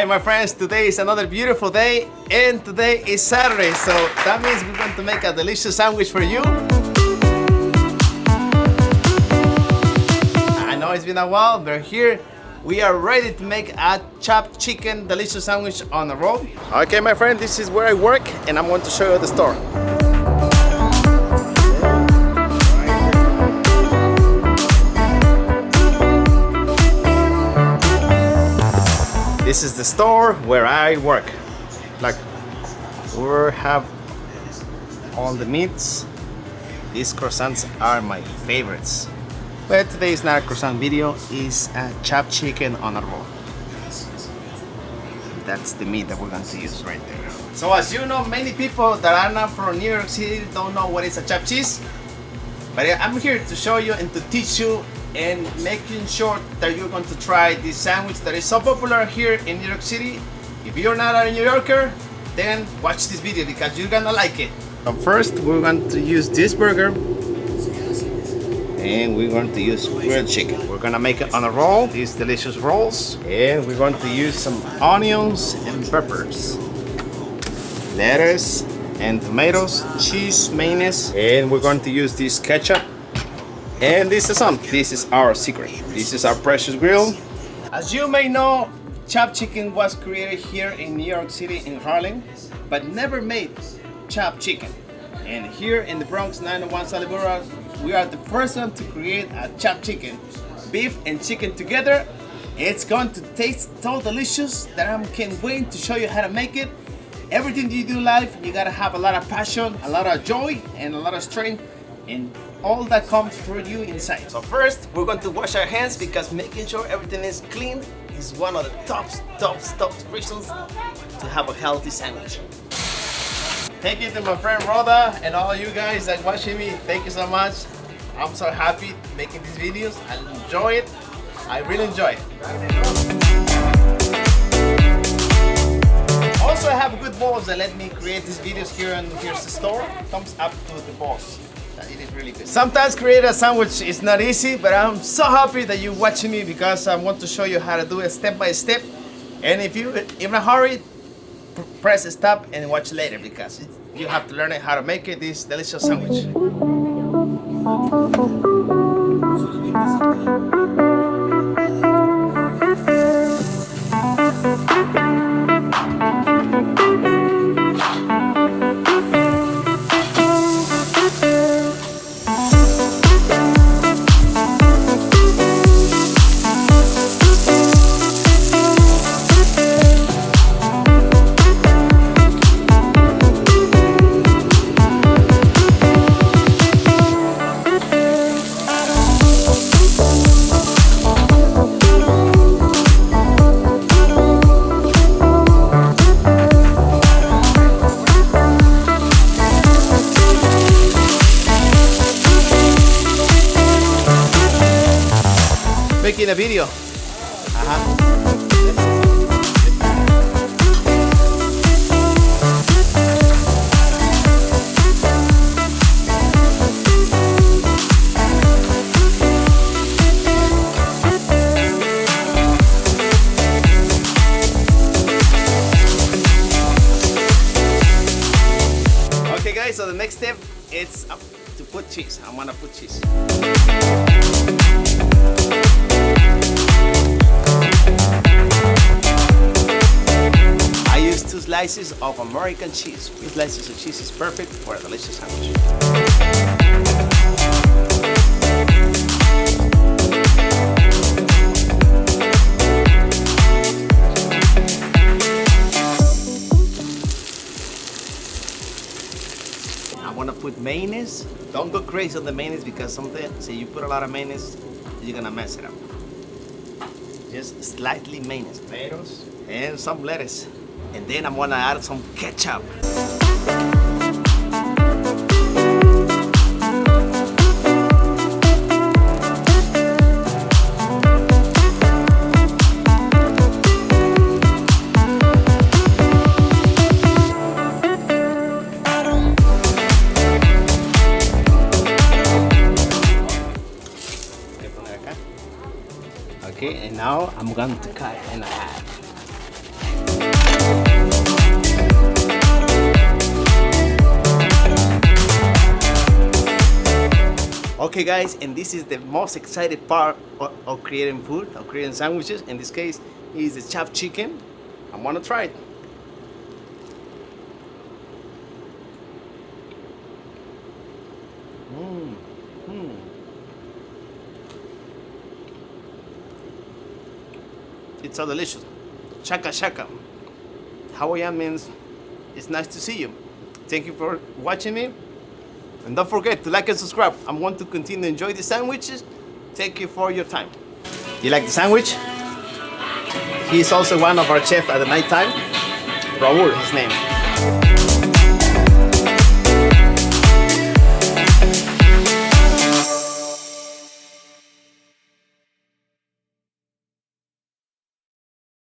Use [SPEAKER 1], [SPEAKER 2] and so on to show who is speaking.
[SPEAKER 1] Hi my friends, today is another beautiful day and today is Saturday, so that means we're going to make a delicious sandwich for you. I know it's been a while, but here we are ready to make a chopped chicken delicious sandwich on a roll. Okay my friend, this is where I work and I'm going to show you the store. This is the store where I work. Like, we have all the meats. These croissants are my favorites. But today is not a croissant video, it's a chopped chicken on a roll. That's the meat that we're going to use right there. So as you know, many people that are not from New York City don't know what is a chopped cheese. But I'm here to show you and to teach you and making sure that you're going to try this sandwich that is so popular here in New York City. If you're not a New Yorker, then watch this video because you're gonna like it. So first, we're going to use this burger and we're going to use grilled chicken. We're gonna make it on a roll, these delicious rolls, and we're going to use some onions and peppers, lettuce and tomatoes, cheese, mayonnaise, and we're going to use this ketchup. And this is our secret. This is our precious grill. As you may know, chopped chicken was created here in New York City in Harlem, but never made chopped chicken. And here in the Bronx 901 Sunny Boulevard, we are the first one to create a chopped chicken. Beef and chicken together. It's going to taste so delicious that I can't wait to show you how to make it. Everything you do in life, you gotta have a lot of passion, a lot of joy, and a lot of strength. And all that comes through you inside. So first, we're going to wash our hands because making sure everything is clean is one of the top reasons to have a healthy sandwich. Thank you to my friend Rhoda and all you guys that watching me. Thank you so much. I'm so happy making these videos. I enjoy it. I really enjoy it. Also, I have good balls that let me create these videos here, and here's the store. Thumbs up to the boss. It is really good. Sometimes create a sandwich is not easy, but I'm so happy that you're watching me because I want to show you how to do it step by step. And if you're in a hurry, press stop and watch later because you have to learn how to make it this delicious sandwich. Making a video. Okay guys, so the next step is to put cheese. I'm gonna put cheese. I use 2 slices of American cheese. 2 slices of cheese is perfect for a delicious sandwich. I want to put mayonnaise. Don't go crazy on the mayonnaise because sometimes you put a lot of mayonnaise, you're gonna mess it up. Just slightly mayonnaise, tomatoes, and some lettuce. And then I'm gonna add some ketchup. Okay, and now I'm going to cut in half. Okay guys, and this is the most excited part of creating food, of creating sandwiches. In this case, is the chopped chicken. I'm gonna try it. It's so delicious. Shaka shaka. Hawaiian means it's nice to see you. Thank you for watching me. And don't forget to like and subscribe. I want to continue to enjoy the sandwiches. Thank you for your time. You like the sandwich? He's also one of our chefs at the night time. Raul, his name.